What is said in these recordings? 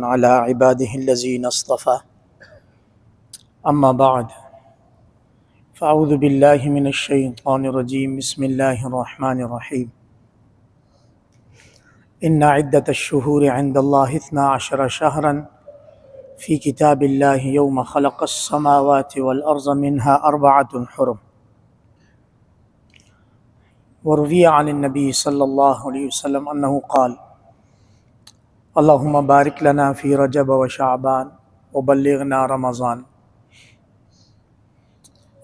على عباده الذين اصطفى أما بعد فأعوذ بالله من الشيطان الرجيم بسم الله الرحمن الرحيم إن عدة الشهور عند الله 12 شهرا في كتاب الله يوم خلق السماوات والأرض منها 4 حرم وروي عن النبي صلى الله عليه وسلم أنه قال اللهم بارك لنا في رجب وشعبان وبلغنا رمضان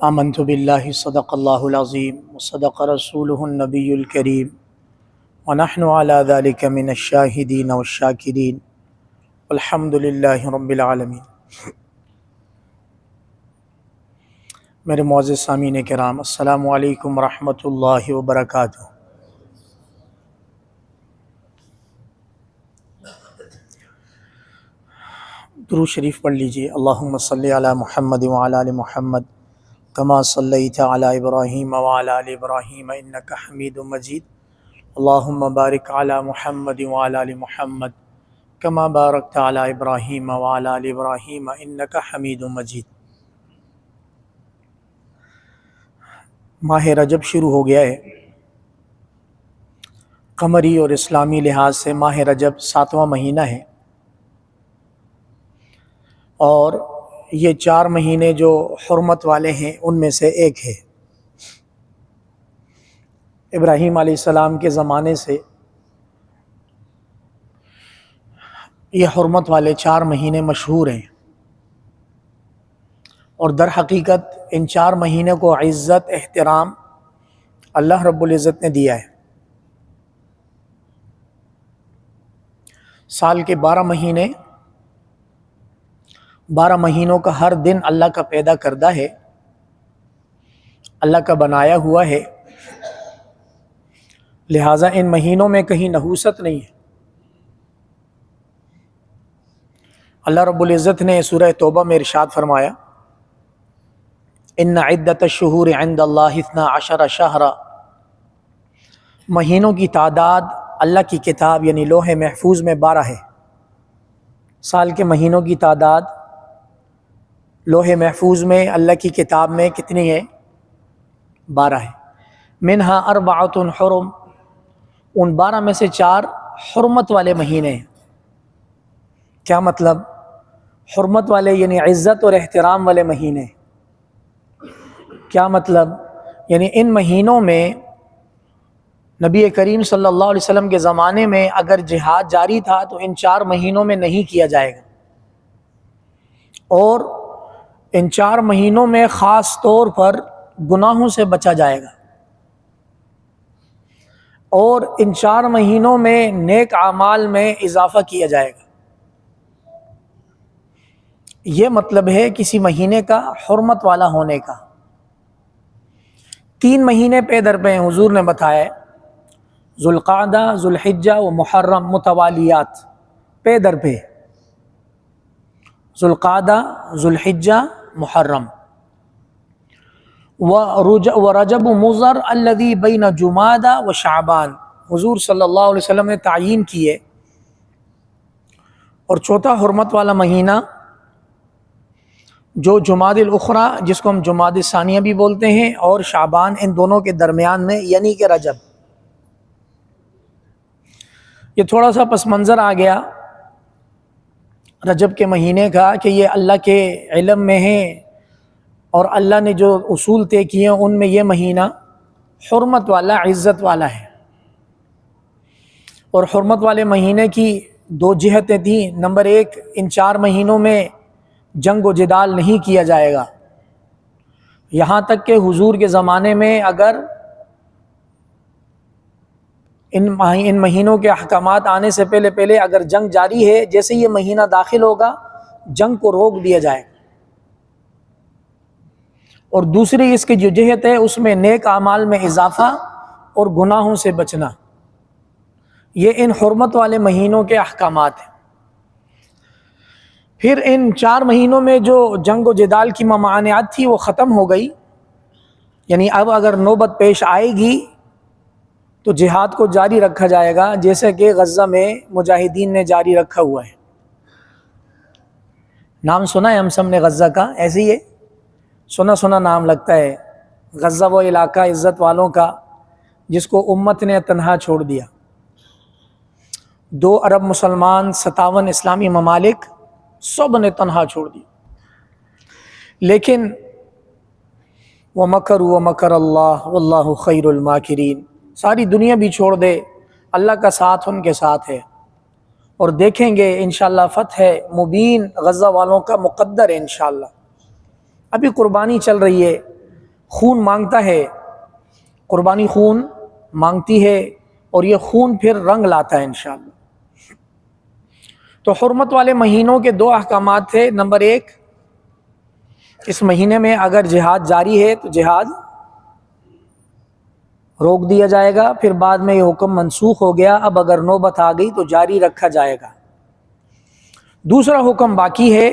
آمنت بالله صدق الله العظيم وصدق رسوله النبي الكريم ونحن على ذلك من الشاهدين والشاكرين والحمد لله رب العالمين۔ میرے معزز سامعین کرام، السلام علیکم ورحمۃ اللہ وبرکاتہ۔ درود شریف پڑھ لیجئے۔ اللہم صلی علی محمد وعلی آل محمد کما صلیت علی ابراہیم وعلی آل ابراہیم انک حمید مجید۔ اللہم بارک علی محمد وعلی آل محمد کما بارکت علی ابراہیم وعلی آل ابراہیم انک حمید مجید۔ ماہ رجب شروع ہو گیا ہے۔ قمری اور اسلامی لحاظ سے ماہ رجب 7واں مہینہ ہے، اور یہ 4 مہینے جو حرمت والے ہیں ان میں سے ایک ہے۔ ابراہیم علیہ السلام کے زمانے سے یہ حرمت والے 4 مہینے مشہور ہیں، اور در حقیقت ان 4 مہینے کو عزت احترام اللہ رب العزت نے دیا ہے۔ سال کے 12 مہینے، 12 مہینوں کا ہر دن اللہ کا پیدا کردہ ہے، اللہ کا بنایا ہوا ہے، لہٰذا ان مہینوں میں کہیں نحوست نہیں ہے۔ اللہ رب العزت نے سورہ توبہ میں ارشاد فرمایا ان عدت الشہور عند اللہ 12 شہرا، مہینوں کی تعداد اللہ کی کتاب یعنی لوح محفوظ میں 12 ہے۔ سال کے مہینوں کی تعداد لوح محفوظ میں اللہ کی کتاب میں کتنی ہے؟ 12 ہے۔ منہا 4 حرم، ان 12 میں سے 4 حرمت والے مہینے ہیں۔ کیا مطلب؟ حرمت والے یعنی عزت اور احترام والے مہینے۔ کیا مطلب؟ یعنی ان مہینوں میں نبی کریم صلی اللہ علیہ وسلم کے زمانے میں اگر جہاد جاری تھا تو ان 4 مہینوں میں نہیں کیا جائے گا، اور ان 4 مہینوں میں خاص طور پر گناہوں سے بچا جائے گا، اور ان 4 مہینوں میں نیک اعمال میں اضافہ کیا جائے گا۔ یہ مطلب ہے کسی مہینے کا حرمت والا ہونے کا۔ 3 مہینے پہ در پہ حضور نے بتایا، ذوالقعدہ، ذوالحجہ و محرم متوالیات پہ در پہ، ذوالقعدہ، ذوالحجہ، محرم، ورجب مضر الذی بین جمادہ و شعبان، حضور صلی اللہ علیہ وسلم نے تعیین کیے۔ اور چوتھا حرمت والا مہینہ جو جمادی الاخری، جس کو ہم جمادی ثانیہ بھی بولتے ہیں، اور شعبان، ان دونوں کے درمیان میں یعنی کہ رجب۔ یہ تھوڑا سا پس منظر آ گیا رجب کے مہینے کا کہ یہ اللہ کے علم میں ہے، اور اللہ نے جو اصول طے کیے ہیں ان میں یہ مہینہ حرمت والا، عزت والا ہے۔ اور حرمت والے مہینے کی 2 جہتیں تھیں۔ نمبر 1، ان 4 مہینوں میں جنگ و جدال نہیں کیا جائے گا، یہاں تک کہ حضور کے زمانے میں اگر ان مہینوں کے احکامات آنے سے پہلے اگر جنگ جاری ہے، جیسے یہ مہینہ داخل ہوگا جنگ کو روک دیا جائے گا۔ اور دوسری اس کی جو جہت ہے اس میں نیک اعمال میں اضافہ اور گناہوں سے بچنا، یہ ان حرمت والے مہینوں کے احکامات ہیں۔ پھر ان 4 مہینوں میں جو جنگ و جدال کی ممانعت تھی وہ ختم ہو گئی، یعنی اب اگر نوبت پیش آئے گی تو جہاد کو جاری رکھا جائے گا، جیسے کہ غزہ میں مجاہدین نے جاری رکھا ہوا ہے۔ نام سنا ہے ہم سب نے غزہ کا؟ ایسے ہی ہے، سنا سنا نام لگتا ہے۔ غزہ وہ علاقہ عزت والوں کا جس کو امت نے تنہا چھوڑ دیا۔ 2 ارب مسلمان، 57 اسلامی ممالک، سب نے تنہا چھوڑ دی۔ لیکن وَمَكَرُوا وَمَكَرَ اللَّهُ وَاللَّهُ خَيْرُ الْمَاكِرِينَ، ساری دنیا بھی چھوڑ دے، اللہ کا ساتھ ان کے ساتھ ہے، اور دیکھیں گے انشاءاللہ فتح مبین غزہ والوں کا مقدر ہے انشاءاللہ۔ ابھی قربانی چل رہی ہے، خون مانگتا ہے، قربانی خون مانگتی ہے، اور یہ خون پھر رنگ لاتا ہے انشاءاللہ۔ تو حرمت والے مہینوں کے 2 احکامات تھے۔ نمبر 1، اس مہینے میں اگر جہاد جاری ہے تو جہاد روک دیا جائے گا، پھر بعد میں یہ حکم منسوخ ہو گیا، اب اگر نوبت آ گئی تو جاری رکھا جائے گا۔ دوسرا حکم باقی ہے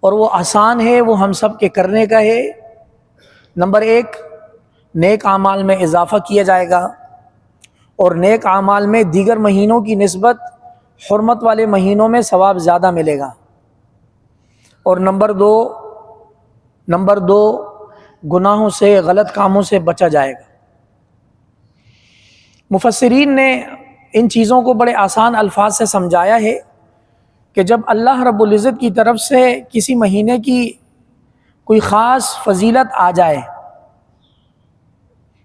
اور وہ آسان ہے، وہ ہم سب کے کرنے کا ہے۔ نمبر 1، نیک اعمال میں اضافہ کیا جائے گا، اور نیک اعمال میں دیگر مہینوں کی نسبت حرمت والے مہینوں میں ثواب زیادہ ملے گا۔ اور نمبر دو گناہوں سے، غلط کاموں سے بچا جائے گا۔ مفسرین نے ان چیزوں کو بڑے آسان الفاظ سے سمجھایا ہے کہ جب اللہ رب العزت کی طرف سے کسی مہینے کی کوئی خاص فضیلت آ جائے،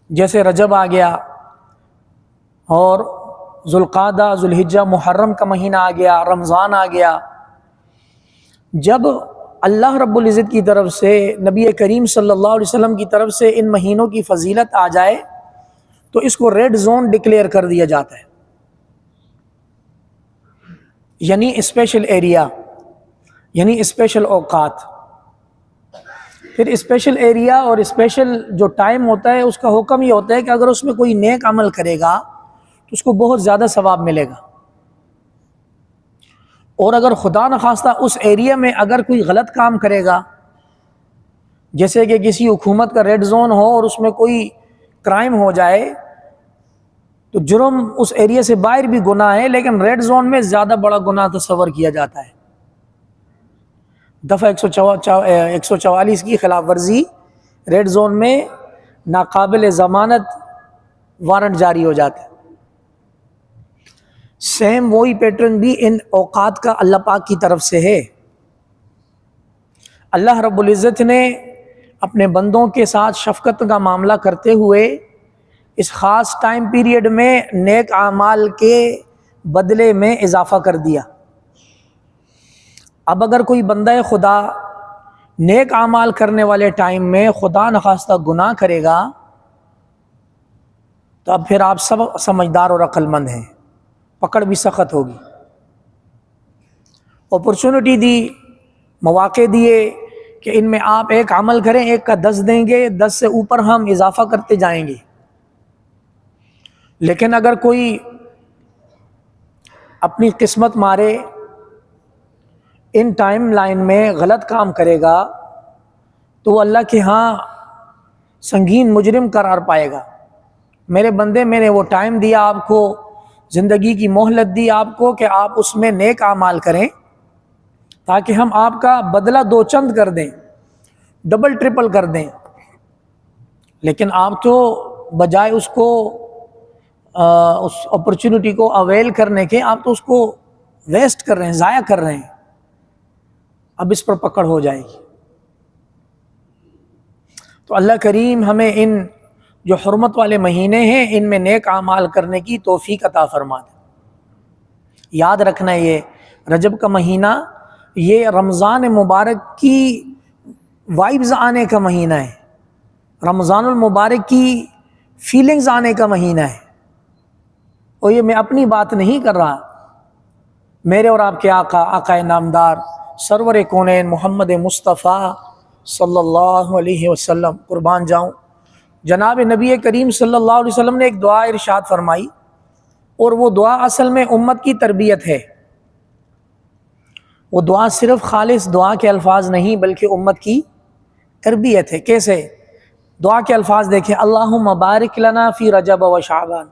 جیسے رجب آ گیا اور ذوالقعدہ، ذوالحجہ، محرم کا مہینہ آ گیا، رمضان آ گیا، جب اللہ رب العزت کی طرف سے، نبی کریم صلی اللہ علیہ وسلم کی طرف سے ان مہینوں کی فضیلت آ جائے تو اس کو ریڈ زون ڈکلیئر کر دیا جاتا ہے، یعنی اسپیشل ایریا، یعنی اسپیشل اوقات۔ پھر اسپیشل ایریا اور اسپیشل جو ٹائم ہوتا ہے اس کا حکم یہ ہوتا ہے کہ اگر اس میں کوئی نیک عمل کرے گا تو اس کو بہت زیادہ ثواب ملے گا، اور اگر خدا نخواستہ اس ایریا میں اگر کوئی غلط کام کرے گا، جیسے کہ کسی حکومت کا ریڈ زون ہو اور اس میں کوئی کرائم ہو جائے، تو جرم اس ایریا سے باہر بھی گناہ ہے، لیکن ریڈ زون میں زیادہ بڑا گناہ تصور کیا جاتا ہے۔ دفعہ 144 کی خلاف ورزی ریڈ زون میں ناقابل ضمانت وارنٹ جاری ہو جاتا ہے۔ سیم وہی پیٹرن بھی ان اوقات کا اللہ پاک کی طرف سے ہے۔ اللہ رب العزت نے اپنے بندوں کے ساتھ شفقت کا معاملہ کرتے ہوئے اس خاص ٹائم پیریڈ میں نیک اعمال کے بدلے میں اضافہ کر دیا۔ اب اگر کوئی بندہ خدا نیک اعمال کرنے والے ٹائم میں خدا نخواستہ گناہ کرے گا تو اب پھر آپ سب سمجھدار اور عقل مند ہیں، پکڑ بھی سخت ہوگی۔ اپرچونٹی دی، مواقع دیے کہ ان میں آپ ایک عمل کریں، ایک کا 10 دیں گے، 10 سے اوپر ہم اضافہ کرتے جائیں گے۔ لیکن اگر کوئی اپنی قسمت مارے، ان ٹائم لائن میں غلط کام کرے گا تو وہ اللہ کے ہاں سنگین مجرم قرار پائے گا۔ میرے بندے، میں نے وہ ٹائم دیا آپ کو، زندگی کی مہلت دی آپ کو کہ آپ اس میں نیک اعمال کریں تاکہ ہم آپ کا بدلہ 2 چند کر دیں، ڈبل ٹرپل کر دیں، لیکن آپ تو بجائے اس کو اس اپرچونٹی کو اویل کرنے کے، آپ تو اس کو ویسٹ کر رہے ہیں، ضائع کر رہے ہیں۔ اب اس پر پکڑ ہو جائے گی۔ تو اللہ کریم ہمیں ان جو حرمت والے مہینے ہیں ان میں نیک اعمال کرنے کی توفیق عطا فرما دے۔ یاد رکھنا، یہ رجب کا مہینہ یہ رمضان مبارک کی وائبز آنے کا مہینہ ہے، رمضان المبارک کی فیلنگز آنے کا مہینہ ہے۔ اور یہ میں اپنی بات نہیں کر رہا، میرے اور آپ کے آقا نامدار سرور کونین محمد مصطفیٰ صلی اللہ علیہ وسلم قربان جاؤں، جناب نبی کریم صلی اللہ علیہ وسلم نے ایک دعا ارشاد فرمائی، اور وہ دعا اصل میں امت کی تربیت ہے۔ وہ دعا صرف خالص دعا کے الفاظ نہیں بلکہ امت کی تربیت ہے۔ کیسے؟ دعا کے الفاظ دیکھیں، اللہم بارک لنا فی رجب و شعبان،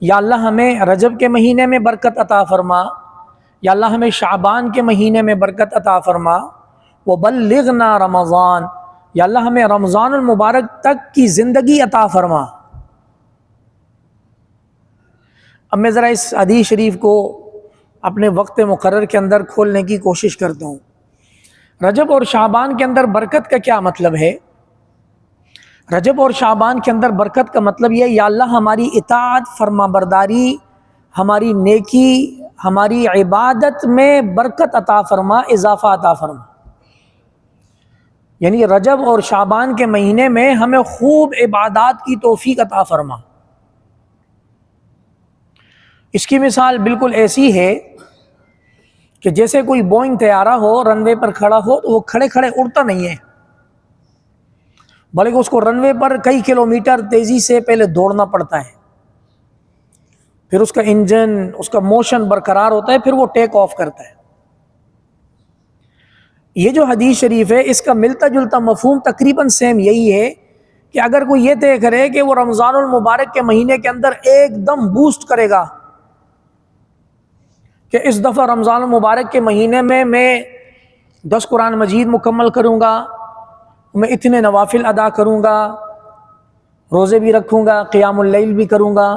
یا اللہ ہمیں رجب کے مہینے میں برکت عطا فرما، یا اللہ ہمیں شعبان کے مہینے میں برکت عطا فرما، وبلغنا رمضان، یا اللہ ہمیں رمضان المبارک تک کی زندگی عطا فرما۔ اب میں ذرا اس حدیث شریف کو اپنے وقت مقرر کے اندر کھولنے کی کوشش کرتا ہوں۔ رجب اور شعبان کے اندر برکت کا کیا مطلب ہے؟ رجب اور شعبان کے اندر برکت کا مطلب یہ، یا اللہ ہماری اطاعت، فرما برداری، ہماری نیکی، ہماری عبادت میں برکت عطا فرما، اضافہ عطا فرما۔ یعنی رجب اور شعبان کے مہینے میں ہمیں خوب عبادات کی توفیق عطا فرما۔ اس کی مثال بالکل ایسی ہے کہ جیسے کوئی بوئنگ طیارہ ہو، رن وے پر کھڑا ہو تو وہ کھڑے کھڑے اڑتا نہیں ہے، بلکہ اس کو رن وے پر کئی کلومیٹر تیزی سے پہلے دوڑنا پڑتا ہے، پھر اس کا انجن، اس کا موشن برقرار ہوتا ہے، پھر وہ ٹیک آف کرتا ہے۔ یہ جو حدیث شریف ہے اس کا ملتا جلتا مفہوم تقریباً سیم یہی ہے کہ اگر کوئی یہ طے کرے کہ وہ رمضان المبارک کے مہینے کے اندر ایک دم بوسٹ کرے گا کہ اس دفعہ رمضان المبارک کے مہینے میں 10 قرآن مجید مکمل کروں گا، میں اتنے نوافل ادا کروں گا، روزے بھی رکھوں گا، قیام اللیل بھی کروں گا،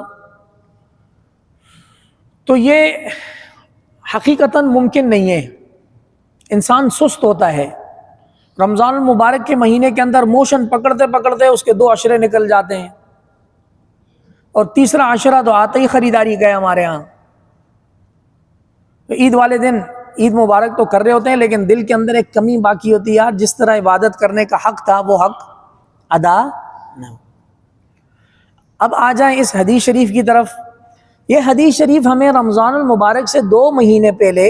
تو یہ حقیقتاً ممکن نہیں ہے۔ انسان سست ہوتا ہے، رمضان المبارک کے مہینے کے اندر موشن پکڑتے پکڑتے اس کے 2 عشرے نکل جاتے ہیں، اور تیسرا عشرہ تو آتے ہی خریداری گئے ہمارے ہاں۔ تو عید والے دن عید مبارک تو کر رہے ہوتے ہیں، لیکن دل کے اندر ایک کمی باقی ہوتی ہے، یار جس طرح عبادت کرنے کا حق تھا وہ حق ادا نہ ہو۔ اب آ جائیں اس حدیث شریف کی طرف۔ یہ حدیث شریف ہمیں رمضان المبارک سے 2 مہینے پہلے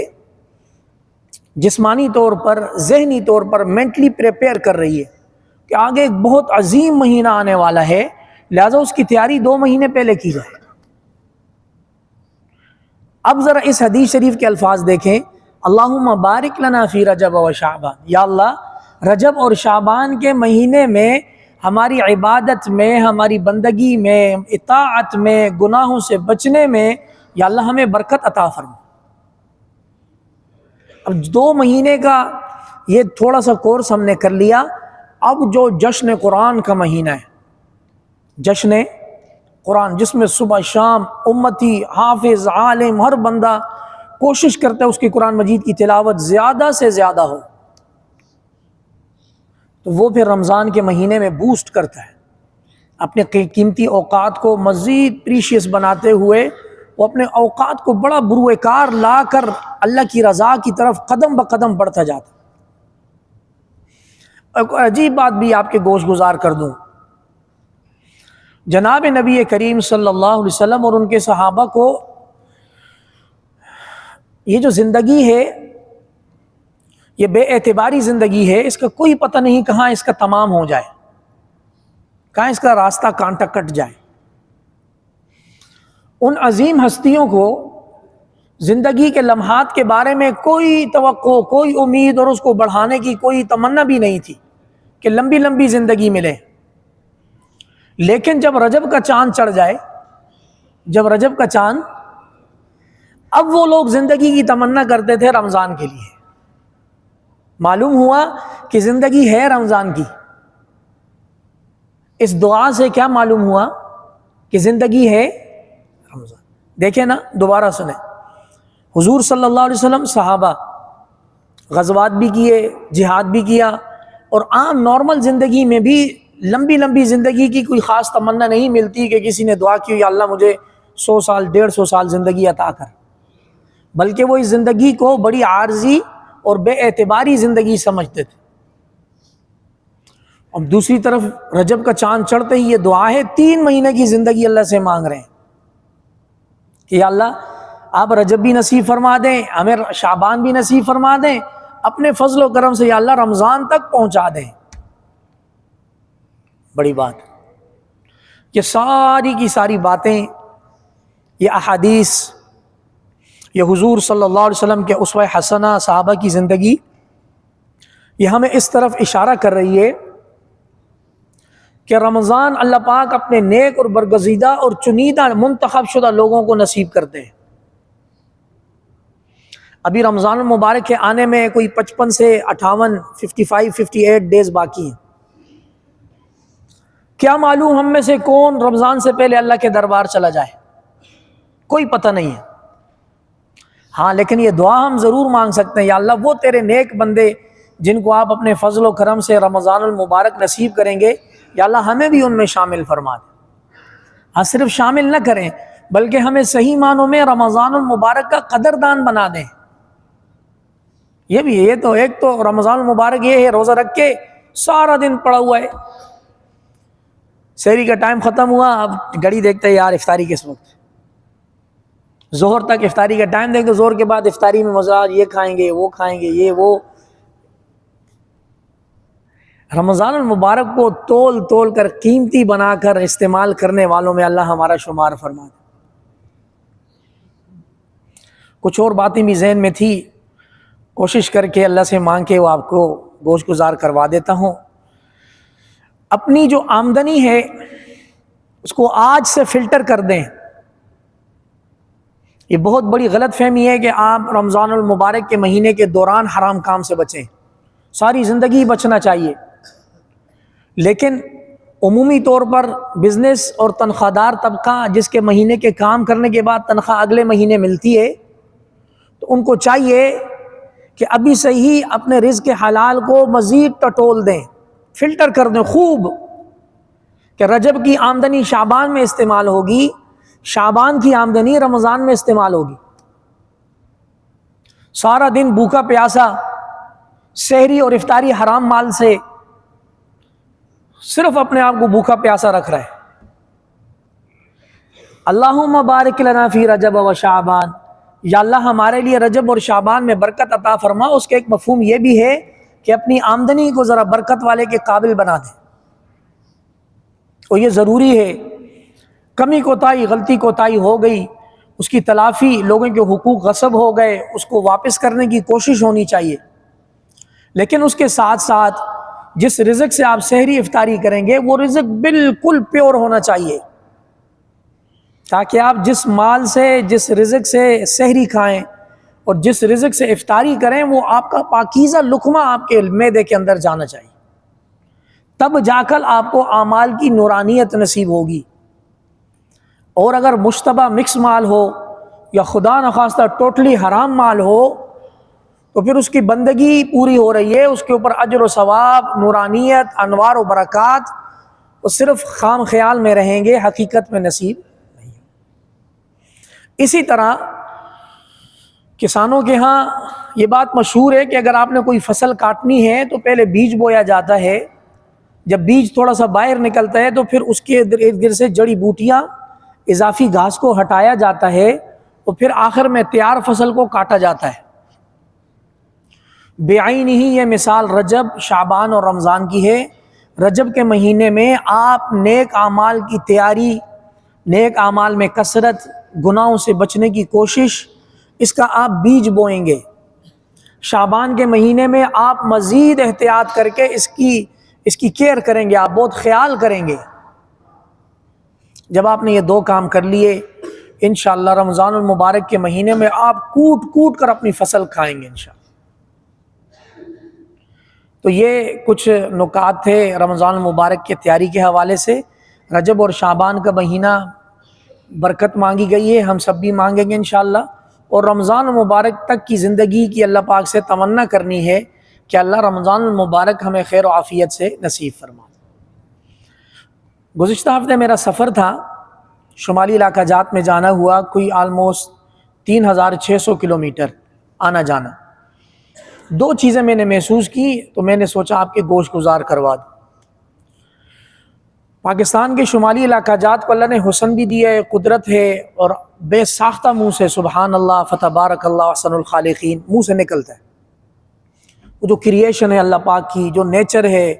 جسمانی طور پر، ذہنی طور پر مینٹلی پریپیئر کر رہی ہے کہ آگے ایک بہت عظیم مہینہ آنے والا ہے، لہذا اس کی تیاری 2 مہینے پہلے کی جائے۔ اب ذرا اس حدیث شریف کے الفاظ دیکھیں، اللہم بارک لنا فی رجب و شعبان، یا اللہ رجب اور شعبان کے مہینے میں ہماری عبادت میں، ہماری بندگی میں، اطاعت میں، گناہوں سے بچنے میں یا اللہ ہمیں برکت عطا فرما۔ اب 2 مہینے کا یہ تھوڑا سا کورس ہم نے کر لیا، اب جو جشن قرآن کا مہینہ ہے، جشن قرآن جس میں صبح شام امتی، حافظ، عالم، ہر بندہ کوشش کرتا ہے اس کی قرآن مجید کی تلاوت زیادہ سے زیادہ ہو، تو وہ پھر رمضان کے مہینے میں بوسٹ کرتا ہے، اپنے قیمتی اوقات کو مزید پریشیس بناتے ہوئے وہ اپنے اوقات کو بڑا بروئے کار لا کر اللہ کی رضا کی طرف قدم بقدم بڑھتا جاتا۔ ایک عجیب بات بھی آپ کے گوش گزار کر دوں، جناب نبی کریم صلی اللہ علیہ وسلم اور ان کے صحابہ کو یہ جو زندگی ہے، یہ بے اعتباری زندگی ہے، اس کا کوئی پتہ نہیں کہاں اس کا تمام ہو جائے، کہاں اس کا راستہ کانٹا کٹ جائے۔ ان عظیم ہستیوں کو زندگی کے لمحات کے بارے میں کوئی توقع، کوئی امید اور اس کو بڑھانے کی کوئی تمنا بھی نہیں تھی کہ لمبی لمبی زندگی ملے، لیکن جب رجب کا چاند چڑھ جائے، جب رجب کا چاند، اب وہ لوگ زندگی کی تمنا کرتے تھے رمضان کے لیے۔ معلوم ہوا کہ زندگی ہے رمضان کی۔ اس دعا سے کیا معلوم ہوا کہ زندگی ہے رمضان۔ دیکھیں نا، دوبارہ سنیں، حضور صلی اللہ علیہ وسلم صحابہ غزوات بھی کیے، جہاد بھی کیا، اور عام نارمل زندگی میں بھی لمبی لمبی زندگی کی کوئی خاص تمنا نہیں ملتی کہ کسی نے دعا کی یا اللہ مجھے 100 سال 150 سال زندگی عطا کر، بلکہ وہ اس زندگی کو بڑی عارضی اور بے اعتباری زندگی سمجھتے تھے۔ اب دوسری طرف رجب کا چاند چڑھتے ہی یہ دعا ہے، 3 مہینے کی زندگی اللہ سے مانگ رہے ہیں کہ یا اللہ آپ رجب بھی نصیب فرما دیں، ہمیں شعبان بھی نصیب فرما دیں، اپنے فضل و کرم سے یا اللہ رمضان تک پہنچا دیں۔ بڑی بات، یہ ساری کی ساری باتیں، یہ احادیث، یہ حضور صلی اللہ علیہ وسلم کے اسوہ حسنہ، صحابہ کی زندگی، یہ ہمیں اس طرف اشارہ کر رہی ہے کہ رمضان اللہ پاک اپنے نیک اور برگزیدہ اور چنیدہ منتخب شدہ لوگوں کو نصیب کرتے ہیں۔ ابھی رمضان المبارک کے آنے میں کوئی 55 سے 58 55 58 ڈیز باقی ہیں. کیا معلوم ہم میں سے کون رمضان سے پہلے اللہ کے دربار چلا جائے، کوئی پتہ نہیں ہے. ہاں لیکن یہ دعا ہم ضرور مانگ سکتے ہیں، یا اللہ وہ تیرے نیک بندے جن کو آپ اپنے فضل و کرم سے رمضان المبارک نصیب کریں گے، یا اللہ ہمیں بھی ان میں شامل فرما دیں. ہاں صرف شامل نہ کریں بلکہ ہمیں صحیح معنوں میں رمضان المبارک کا قدردان بنا دیں. یہ بھی ہے، یہ تو ایک تو رمضان المبارک یہ ہے روزہ رکھ کے سارا دن پڑا ہوا ہے، سحری کا ٹائم ختم ہوا، اب گھڑی دیکھتے ہیں یار افطاری کس وقت، ظہر تک افطاری کا ٹائم دیکھتے، ظہر کے بعد افطاری میں مزہ، یہ کھائیں گے وہ کھائیں گے یہ وہ. رمضان المبارک کو تول تول کر قیمتی بنا کر استعمال کرنے والوں میں اللہ ہمارا شمار فرما دے. کچھ اور باتیں بھی ذہن میں تھی، کوشش کر کے اللہ سے مانگ کے وہ آپ کو گوش گزار کروا دیتا ہوں. اپنی جو آمدنی ہے اس کو آج سے فلٹر کر دیں. یہ بہت بڑی غلط فہمی ہے کہ آپ رمضان المبارک کے مہینے کے دوران حرام کام سے بچیں، ساری زندگی بچنا چاہیے. لیکن عمومی طور پر بزنس اور تنخواہ دار طبقہ جس کے مہینے کے کام کرنے کے بعد تنخواہ اگلے مہینے ملتی ہے، تو ان کو چاہیے کہ ابھی سے ہی اپنے رزق حلال کو مزید ٹٹول دیں، فلٹر کر دیں خوب، کہ رجب کی آمدنی شعبان میں استعمال ہوگی، شعبان کی آمدنی رمضان میں استعمال ہوگی. سارا دن بھوکا پیاسا سحری اور افطاری حرام مال سے صرف اپنے آپ کو بھوکا پیاسا رکھ رہا ہے. اللہم بارک لنا فی رجب و شعبان، یا اللہ ہمارے لیے رجب اور شعبان میں برکت عطا فرما. اس کے ایک مفہوم یہ بھی ہے کہ اپنی آمدنی کو ذرا برکت والے کے قابل بنا دیں، اور یہ ضروری ہے. کمی کوتاہی غلطی کوتاہی ہو گئی، اس کی تلافی، لوگوں کے حقوق غصب ہو گئے، اس کو واپس کرنے کی کوشش ہونی چاہیے. لیکن اس کے ساتھ ساتھ جس رزق سے آپ سحری افطاری کریں گے وہ رزق بالکل پیور ہونا چاہیے، تاکہ آپ جس مال سے جس رزق سے سحری کھائیں اور جس رزق سے افطاری کریں وہ آپ کا پاکیزہ لقمہ آپ کے معدے کے اندر جانا چاہیے. تب جا کر آپ کو اعمال کی نورانیت نصیب ہوگی. اور اگر مشتبہ مکس مال ہو یا خدا نخواستہ ٹوٹلی حرام مال ہو تو پھر اس کی بندگی پوری ہو رہی ہے، اس کے اوپر اجر و ثواب، نورانیت، انوار و برکات، وہ صرف خام خیال میں رہیں گے، حقیقت میں نصیب نہیں. اسی طرح کسانوں کے ہاں یہ بات مشہور ہے کہ اگر آپ نے کوئی فصل کاٹنی ہے تو پہلے بیج بویا جاتا ہے. جب بیج تھوڑا سا باہر نکلتا ہے تو پھر اس کے ارد گرد سے جڑی بوٹیاں، اضافی گھاس کو ہٹایا جاتا ہے، اور پھر آخر میں تیار فصل کو کاٹا جاتا ہے. بعین ہی یہ مثال رجب، شعبان اور رمضان کی ہے. رجب کے مہینے میں آپ نیک اعمال کی تیاری، نیک اعمال میں کثرت، گناہوں سے بچنے کی کوشش، اس کا آپ بیج بوئیں گے. شعبان کے مہینے میں آپ مزید احتیاط کر کے اس کی کیئر کریں گے، آپ بہت خیال کریں گے. جب آپ نے یہ دو کام کر لیے، انشاءاللہ رمضان المبارک کے مہینے میں آپ کوٹ کوٹ کر اپنی فصل کھائیں گے انشاءاللہ. تو یہ کچھ نکات تھے رمضان المبارک کی تیاری کے حوالے سے. رجب اور شعبان کا مہینہ برکت مانگی گئی ہے، ہم سب بھی مانگیں گے انشاءاللہ. اور رمضان المبارک تک کی زندگی کی اللہ پاک سے تمنا کرنی ہے کہ اللہ رمضان المبارک ہمیں خیر و عافیت سے نصیب فرما. گزشتہ ہفتے میرا سفر تھا، شمالی علاقہ جات میں جانا ہوا، کوئی آلموسٹ 3600 کلومیٹر آنا جانا. دو چیزیں میں نے محسوس کی تو میں نے سوچا آپ کے گوش گزار کروا دوں. پاکستان کے شمالی علاقہ جات کو اللہ نے حسن بھی دیا ہے، قدرت ہے، اور بے ساختہ منہ سے سبحان اللہ فتبارک اللہ احسن الخالقین منہ سے نکلتا ہے. وہ جو کریشن ہے اللہ پاک کی، جو نیچر ہے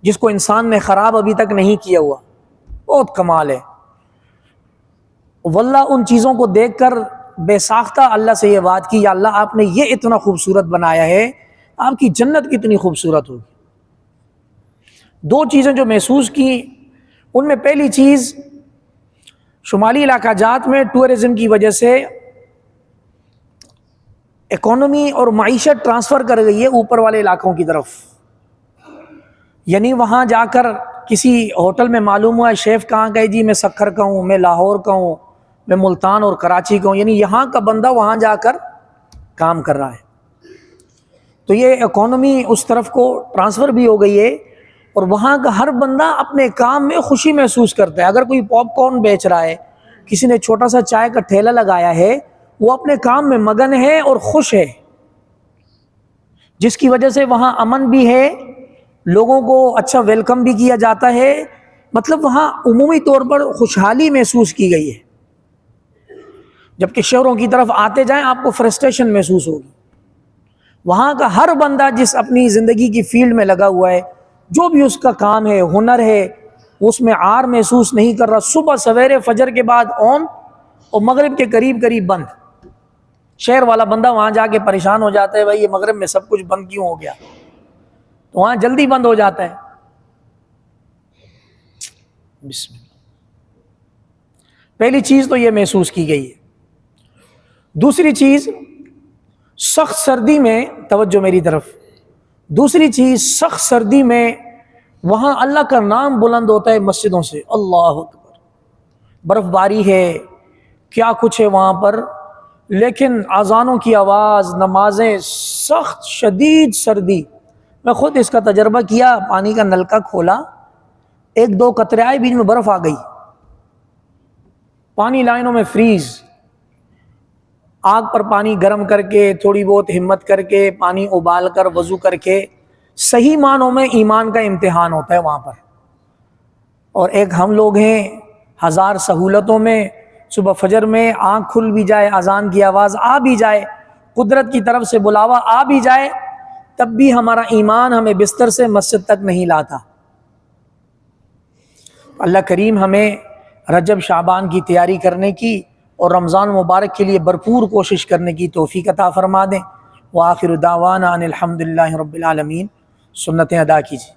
جس کو انسان نے خراب ابھی تک نہیں کیا ہوا، بہت کمال ہے. واللہ ان چیزوں کو دیکھ کر بے ساختہ اللہ سے یہ بات کی، یا اللہ آپ نے یہ اتنا خوبصورت بنایا ہے، آپ کی جنت کتنی خوبصورت ہوگی. دو چیزیں جو محسوس کی، ان میں پہلی چیز شمالی علاقہ جات میں ٹورزم کی وجہ سے اکانومی اور معیشت ٹرانسفر کر گئی ہے اوپر والے علاقوں کی طرف. یعنی وہاں جا کر کسی ہوٹل میں معلوم ہوا شیف کہاں گئے، جی میں سکھر کا ہوں، میں لاہور کا ہوں، میں ملتان اور کراچی کا ہوں، یعنی یہاں کا بندہ وہاں جا کر کام کر رہا ہے. تو یہ اکانومی اس طرف کو ٹرانسفر بھی ہو گئی ہے، اور وہاں کا ہر بندہ اپنے کام میں خوشی محسوس کرتا ہے. اگر کوئی پاپ کارن بیچ رہا ہے، کسی نے چھوٹا سا چائے کا ٹھیلا لگایا ہے، وہ اپنے کام میں مگن ہے اور خوش ہے، جس کی وجہ سے وہاں امن بھی ہے، لوگوں کو اچھا ویلکم بھی کیا جاتا ہے. مطلب وہاں عمومی طور پر خوشحالی محسوس کی گئی ہے. جبکہ شہروں کی طرف آتے جائیں آپ کو فرسٹریشن محسوس ہوگی. وہاں کا ہر بندہ جس اپنی زندگی کی فیلڈ میں لگا ہوا ہے، جو بھی اس کا کام ہے، ہنر ہے، اس میں عار محسوس نہیں کر رہا. صبح سویرے فجر کے بعد آن اور مغرب کے قریب قریب بند. شہر والا بندہ وہاں جا کے پریشان ہو جاتا ہے، بھائی یہ مغرب میں سب کچھ بند کیوں ہو گیا؟ تو وہاں جلدی بند ہو جاتا ہے. بسم اللہ. پہلی چیز تو یہ محسوس کی گئی ہے. دوسری چیز سخت سردی میں، توجہ میری طرف، دوسری چیز سخت سردی میں وہاں اللہ کا نام بلند ہوتا ہے مسجدوں سے. اللہ اکبر. برف باری ہے، کیا کچھ ہے وہاں پر، لیکن اذانوں کی آواز، نمازیں، سخت شدید سردی. میں خود اس کا تجربہ کیا. پانی کا نلکا کھولا، ایک دو قطرے آئے، بیچ میں برف آ گئی، پانی لائنوں میں فریز. آگ پر پانی گرم کر کے، تھوڑی بہت ہمت کر کے پانی ابال کر وضو کر کے، صحیح معنوں میں ایمان کا امتحان ہوتا ہے وہاں پر. اور ایک ہم لوگ ہیں ہزار سہولتوں میں، صبح فجر میں آنکھ کھل بھی جائے، اذان کی آواز آ بھی جائے، قدرت کی طرف سے بلاوا آ بھی جائے، تب بھی ہمارا ایمان ہمیں بستر سے مسجد تک نہیں لاتا. اللہ کریم ہمیں رجب شعبان کی تیاری کرنے کی اور رمضان مبارک کے لیے بھرپور کوشش کرنے کی توفیق عطا فرما دیں. وآخر دعوانا ان الحمد للہ رب العالمین. سنتیں ادا کیجیے.